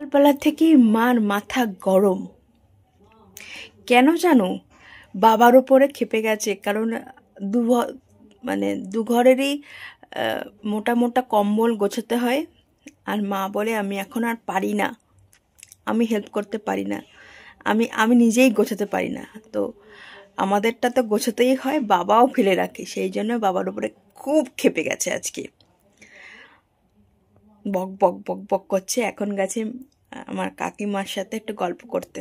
সকালবেলা থেকেই মার মাথা গরম। কেন জানো? বাবার উপরে ক্ষেপে গেছে। কারণ দু ঘরেরই মোটা মোটা কম্বল গোছাতে হয়। আর মা বলে আমি এখন আর পারি না, আমি হেল্প করতে পারি না, আমি নিজেই গোছাতে পারি না। তো আমাদেরটা তো গোছাতেই হয়, বাবাও ফেলে রাখে। সেই জন্য বাবার উপরে খুব ক্ষেপে গেছে আজকে। বক বক বক বক করছে। এখন গেছে আমার কাকিমার সাথে একটু গল্প করতে।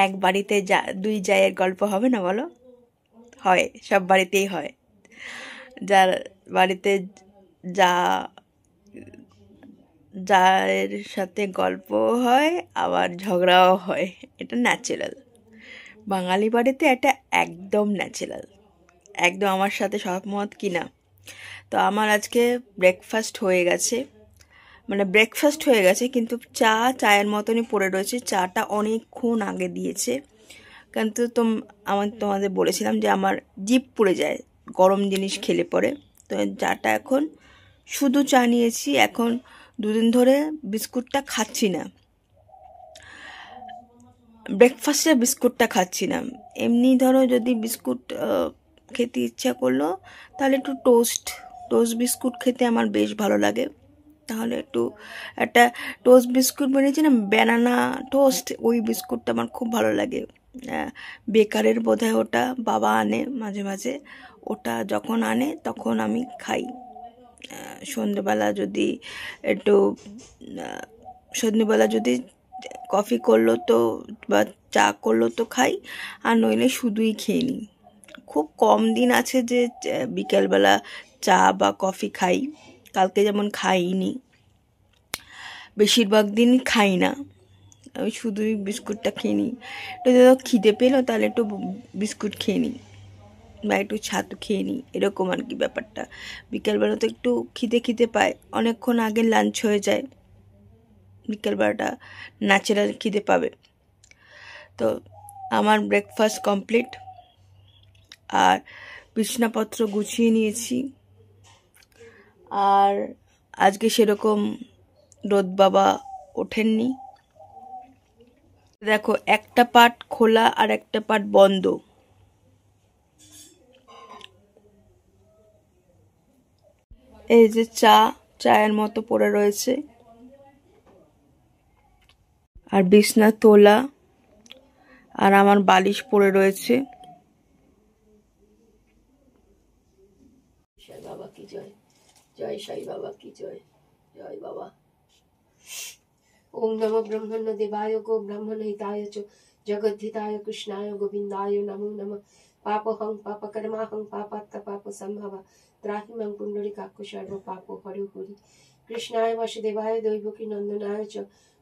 এক বাড়িতে দুই জায়ের গল্প হবে না বলো? হয়, সব বাড়িতেই হয়। যার বাড়িতে যার সাথে গল্প হয় আবার ঝগড়াও হয়, এটা ন্যাচারাল। বাঙালি বাড়িতে এটা একদম ন্যাচারাল। একদম আমার সাথে সহমত কি না? তো আমার আজকে ব্রেকফাস্ট হয়ে গেছে, কিন্তু চায়ের মতনই পড়ে রয়েছে। চাটা অনেকক্ষণ আগে দিয়েছে, কিন্তু তোমাদের বলেছিলাম যে আমার জিভ পুড়ে যায় গরম জিনিস খেলে পরে। তো চাটা এখন শুধু চা নিয়েছি। এখন দুদিন ধরে বিস্কুটটা খাচ্ছি না, ব্রেকফাস্টে বিস্কুটটা খাচ্ছি না। এমনি ধরো যদি বিস্কুট খেতে ইচ্ছা করলো তাহলে একটু টোস্ট বিস্কুট খেতে আমার বেশ ভালো লাগে। তাহলে একটা টোস্ট বিস্কুট বেরিয়েছে না, ব্যানানা টোস্ট, ওই বিস্কুটটা আমার খুব ভালো লাগে। বেকারের বোধহয় ওটা বাবা আনে মাঝে মাঝে। ওটা যখন আনে তখন আমি খাই। সন্ধ্যেবেলা যদি কফি করলো তো বা চা করলো তো খাই, আর নইলে শুধুই খেয়ে নিই। খুব কম দিন আছে যে বিকেলবেলা চা বা কফি খাই। কালকে যেমন খাইনি, বেশিরভাগ দিন খাই না, আমি শুধুই বিস্কুটটা খেয়ে নিই। একটু যদি খিদে পেলো তাহলে একটু বিস্কুট খেয়ে নিই বা একটু ছাতু খেয়ে নিই, এরকম আর কি ব্যাপারটা। বিকেলবেলা তো একটু খিদে পায়, অনেকক্ষণ আগে লাঞ্চ হয়ে যায়, বিকেলবেলাটা ন্যাচারাল খিদে পাবে। তো আমার ব্রেকফাস্ট কমপ্লিট, আর বিছনাপত্র গুছিয়ে নিয়েছি। আর আজকে সেরকম রোদ বাবা ওঠেননি। দেখো, একটা পাট খোলা আর একটা পাট বন্ধ। এই যে চায়ের মতো পড়ে রয়েছে, আর বিছনা তোলা, আর আমার বালিশ পড়ে রয়েছে। সাই বাবা কি জয়, জয় সাই বাবা কি জয়, জয় বাবা। ওম নমো ব্রহ্মণ্য দেবায় গো ব্রাহ্মণ হিতায় চ জগদ্ধিতায় কৃষ্ণায় গোবিন্দায় নমো নমঃ। পাপহং পাপকর্মাহং পাপাত্তা পাপ সম্ভবা ত্রাহি মাং পুণ্ডরীকাক্ষ সর্ব পাপ হরে হরি। কৃষ্ণায় বাসুদেবায় দৈবকী নন্দনায় চ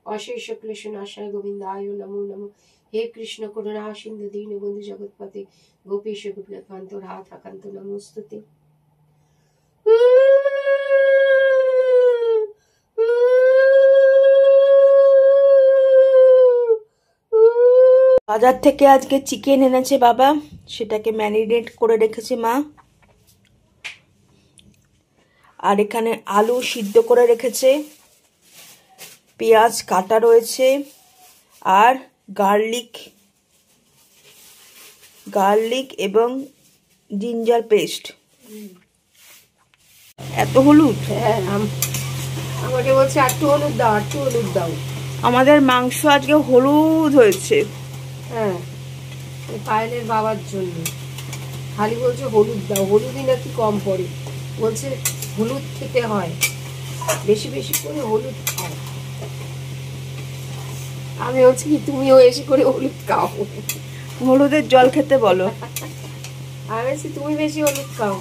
অশেষ ক্লেশনাশায় গোবিন্দায় নমো নমঃ। হে কৃষ্ণ করুণা সিন্ধু দীনবন্ধু জগৎপতে গোপীশ গোপীকান্ত রাধাকান্ত নমস্তুতে। বাজার থেকে আজকে চিকেন এনেছে বাবা, সেটাকে ম্যারিনেট করে রেখেছে মা। আর এখানে আলু সিদ্ধ করে রেখেছে, পেঁয়াজ কাটা রয়েছে, আর গার্লিক এবং জিঞ্জার পেস্ট। এত হলুদ? হ্যাঁ, আমাকে বলছে একটু হলুদ দাও, একটু হলুদ দাও। আমাদের মাংস আজকে হলুদ হয়েছে। হ্যাঁ, পায়েলের বাবার জন্য খালি বলছে হলুদ দাও, হলুদই নাকি কম পড়ে। বলছে হলুদ খেতে হয়, বেশি বেশি করে হলুদ খাও। আমি বলছি কি তুমিও বেশি করে হলুদ খাও, হলুদের জল খেতে বলো। আমি বলছি তুমি বেশি হলুদ খাও,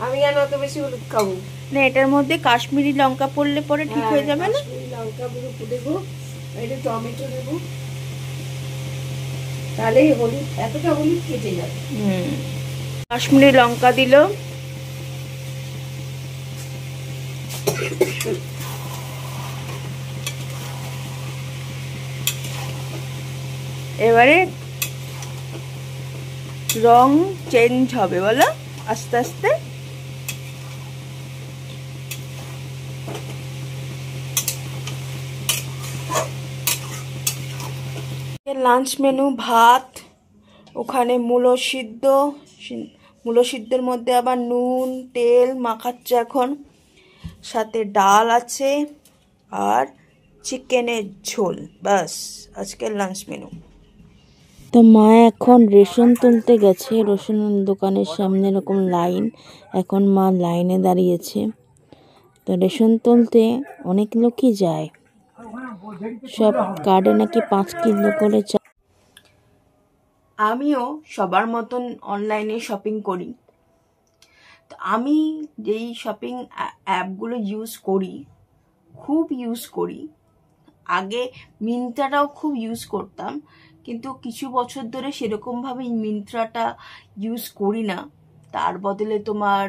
আমি কেন অত বেশি হলুদ খাবো না? এটার মধ্যে কাশ্মীরি লঙ্কা পড়লে পরে ঠিক হয়ে যাবে না? কাশ্মীরি লঙ্কা গুঁড়ো দেবো, একটু টমেটো দেবো, তাহলে হলুদ, এতটা হলুদ কেটে যাবে। কাশ্মীরি লঙ্কা দিল, এবারে রং চেঞ্জ হবে বলো আস্তে আস্তে। লাঞ্চ মেনু ভাত, ওখানে মূলো সিদ্ধের মধ্যে আবার নুন তেল মাখাচ্ছে এখন, সাথে ডাল আছে আর চিকেনের ঝোল। বাস আজকের লাঞ্চ মেনু। তো মা এখন রেশন তুলতে গেছে, রেশন দোকানের সামনে এরকম লাইন, এখন মা লাইনে দাঁড়িয়েছে। তো রেশন তুলতে অনেক লোকই যায়, সব কার্ডে নাকি 5 কিলো করে। আমিও সবার মতন অনলাইনে শপিং করি। তো আমি যেই শপিং অ্যাপগুলো খুব ইউজ করি, আগে মিন্ত্রাটাও খুব ইউজ করতাম, কিন্তু কিছু বছর ধরে সেরকমভাবে মিন্ত্রাটা ইউজ করি না। তার বদলে তোমার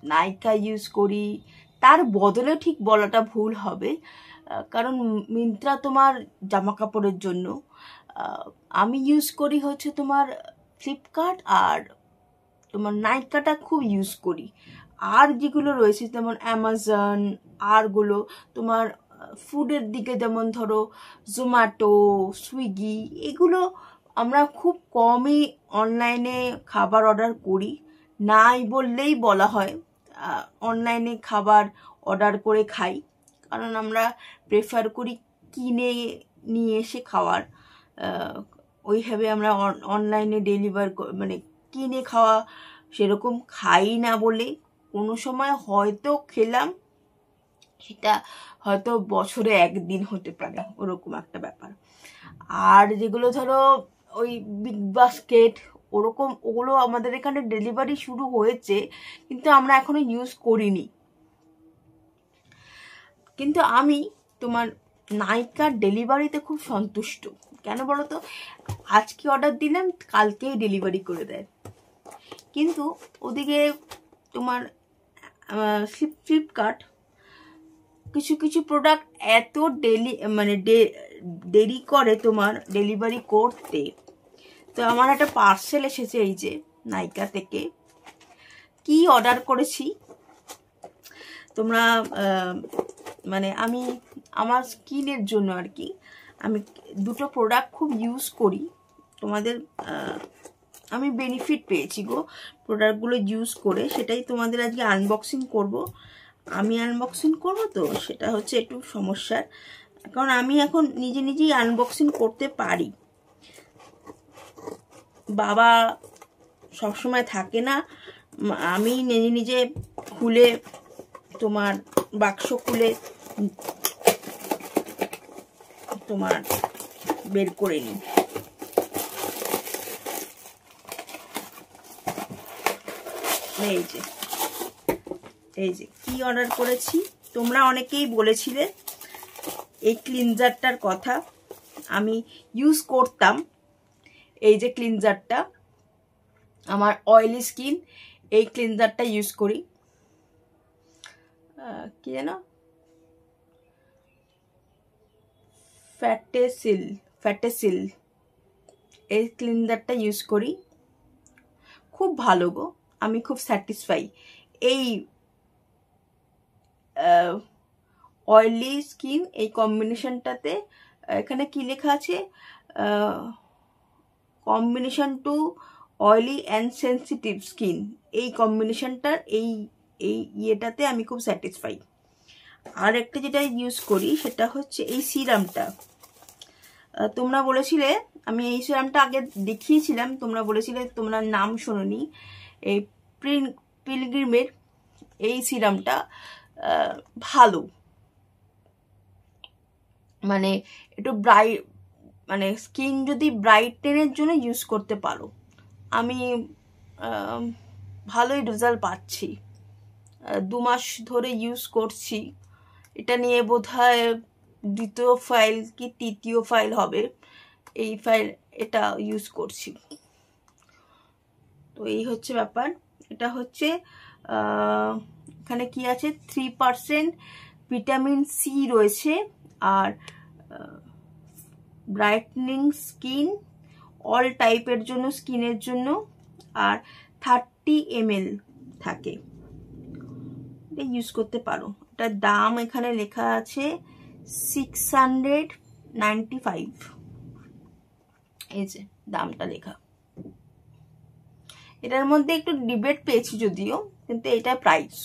নাইকা ইউজ করি। তার বদলে ঠিক বলাটা ভুল হবে, কারণ মিন্ত্রা তোমার জামা কাপড়ের জন্য, আমি ইউজ করি হচ্ছে তোমার ফ্লিপকার্ট আর তোমার নাইকাটা খুব ইউজ করি। আর যেগুলো রয়েছে যেমন অ্যামাজন, আরগুলো তোমার ফুডের দিকে যেমন ধরো জোম্যাটো, সুইগি, এগুলো আমরা খুব কমই অনলাইনে খাবার অর্ডার করি। নাই বললেই বলা হয়, অনলাইনে খাবার অর্ডার করে খাই, কারণ আমরা প্রেফার করি কিনে নিয়ে এসে খাওয়ার। ওইভাবে আমরা অনলাইনে মানে কিনে খাওয়া সেরকম খাই না বলে কোনো সময় হয়তো খেলাম, সেটা হয়তো বছরে 1 দিন হতে পারে, ওরকম একটা ব্যাপার। আর যেগুলো ধরো ওই বিগ বাস্কেট ওরকম, ওগুলো আমাদের এখানে ডেলিভারি শুরু হয়েছে, কিন্তু আমরা এখনো ইউজ করিনি। কিন্তু আমি তোমার নাইকার ডেলিভারিতে খুব সন্তুষ্ট। কেন বলো তো, আজকে অর্ডার দিলাম কালকেই ডেলিভারি করে দেয়। কিন্তু ওদিকে তোমার ফ্লিপকার্ট কিছু প্রোডাক্ট এত দেরি করে তোমার ডেলিভারি করতে। তো আমার একটা পার্সেল এসেছে এই যে নাইকা থেকে। কি অর্ডার করেছি তোমরা, মানে আমি আমার স্কিনের জন্য আর কি, আমি 2টো প্রোডাক্ট খুব ইউজ করি। তোমাদের আমি বেনিফিট পেয়েছি গো প্রোডাক্টগুলো ইউজ করে, সেটাই তোমাদের আজকে আনবক্সিং করব। আমি আনবক্সিং করব তো সেটা হচ্ছে একটু সমস্যার, কারণ আমি এখন নিজেই আনবক্সিং করতে পারি। বাবা সবসময় থাকে না, আমি নিজে খুলে তোমার বাক্স খুলে তোমার বের করে নিই। এই যে কি অর্ডার করেছি, তোমরা অনেকেই বলেছিলে এই ক্লিনজারটার কথা, আমি ইউজ করতাম। এই যে ক্লিনজারটা, আমার অয়েলি স্কিন, এই ক্লিনজারটা ইউজ করি। কি যেন ফ্যাটেসিল, এই ক্লিনজারটা ইউজ করি, খুব ভালো গো, আমি খুব স্যাটিসফাই। এই অয়েলি স্কিন এই কম্বিনেশনটাতে, এখানে কি লেখা আছে, combination two oily and sensitive skin, এই কম্বিনেশনটার এই ইয়েটাতে আমি খুব স্যাটিসফাই। আর একটা যেটা ইউজ করি সেটা হচ্ছে এই সিরামটা। তোমরা বলেছিলে, আমি এই সিরামটা আগে দেখিয়েছিলাম, তোমরা বলেছিলে তোমরা নাম শোনোনি, এই পিলগ্রিমের এই সিরামটা ভালো, মানে একটু মানে স্কিন যদি ব্রাইটেনের জন্য ইউজ করতে পারো, আমি ভালোই রেজাল্ট পাচ্ছি। 2 মাস ধরে ইউজ করছি, এটা নিয়ে বোধহয় 2য় ফাইল কি 3য় ফাইল হবে, এই ফাইল এটা ইউজ করছি। তো এই হচ্ছে ব্যাপার। এটা হচ্ছে এখানে কি আছে, 3% ভিটামিন সি রয়েছে, আর ব্রাইটনিং স্কিন অল টাইপের জন্য, স্কিনের জন্য, আর 30 ml থাকে, এটা ইউজ করতে পারো। এটার দাম এখানে লেখা আছে 600 95, এই যে দামটা লেখা। এটার মধ্যে একটু ডিবেট পেয়েছি যদিও, কিন্তু এটা প্রাইস।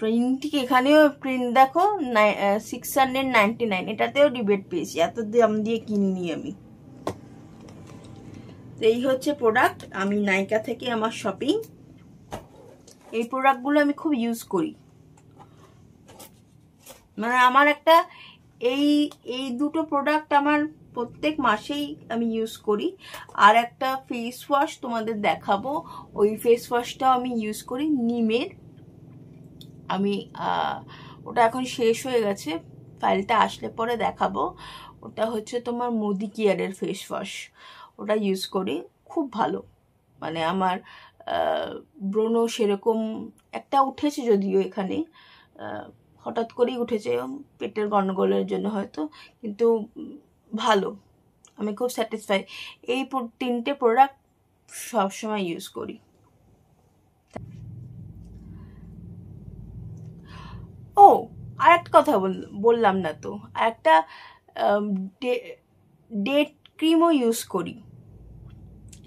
প্রিন্ট এখানেও প্রিন্ট দেখো 699, এটাতেও ডিবেট পেয়েছি, এত দাম দিয়ে কিনিনি আমি। এই হচ্ছে প্রোডাক্ট, আমি নাইকা থেকে আমার শপিং। এই প্রোডাক্টগুলো আমি খুব ইউজ করি, মানে আমার একটা এই দুটো প্রোডাক্ট আমার প্রত্যেক মাসেই আমি ইউজ করি। আর একটা ফেস ওয়াশ তোমাদের দেখাবো, ওই ফেস ওয়াশটাও আমি ইউজ করি নিমের। আমি ওটা এখন শেষ হয়ে গেছে, ফাইলটা আসলে পরে দেখাবো। ওটা হচ্ছে তোমার মোদি কেয়ারের ফেস ওয়াশ, ওটা ইউজ করি, খুব ভালো। মানে আমার ব্রণ সেরকম একটা উঠেছে যদিও এখানে, হঠাৎ করেই উঠেছে পেটের গন্ডগোলের জন্য হয়তো, কিন্তু ভালো, আমি খুব স্যাটিসফাই। এই 3টে প্রোডাক্ট সবসময় ইউজ করি। ও আর একটা কথা বললাম না তো, আর একটা ডেট ক্রিমও ইউজ করি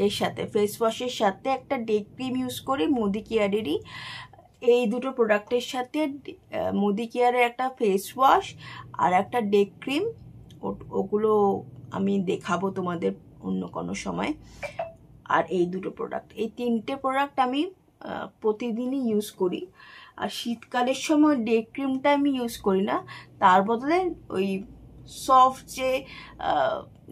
এর সাথে, ফেস ওয়াশের সাথে একটা ডে ক্রিম ইউজ করি মোদি কেয়ারেরই। এই দুটো প্রোডাক্টের সাথে মোদি কেয়ারের একটা ফেস ওয়াশ আর একটা ডে ক্রিম, ওগুলো আমি দেখাবো তোমাদের অন্য কোনো সময়। আর এই দুটো প্রোডাক্ট, এই 3টে প্রোডাক্ট আমি প্রতিদিনই ইউজ করি। আর শীতকালের সময় ডে ক্রিমটা আমি ইউজ করি না, তার বদলে ওই সফট যে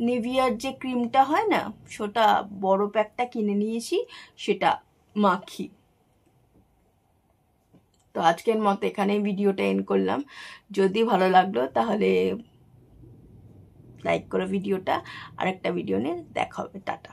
নিভিয়ার যে ক্রিমটা হয় না, সেটা বড় প্যাকটা কিনে নিয়েছি, সেটা মাখি। তো আজকের মতো এখানে ভিডিওটা এন্ড করলাম। যদি ভালো লাগলো তাহলে লাইক করো ভিডিওটা, আর একটা ভিডিও নিয়ে দেখা হবে। টাটা।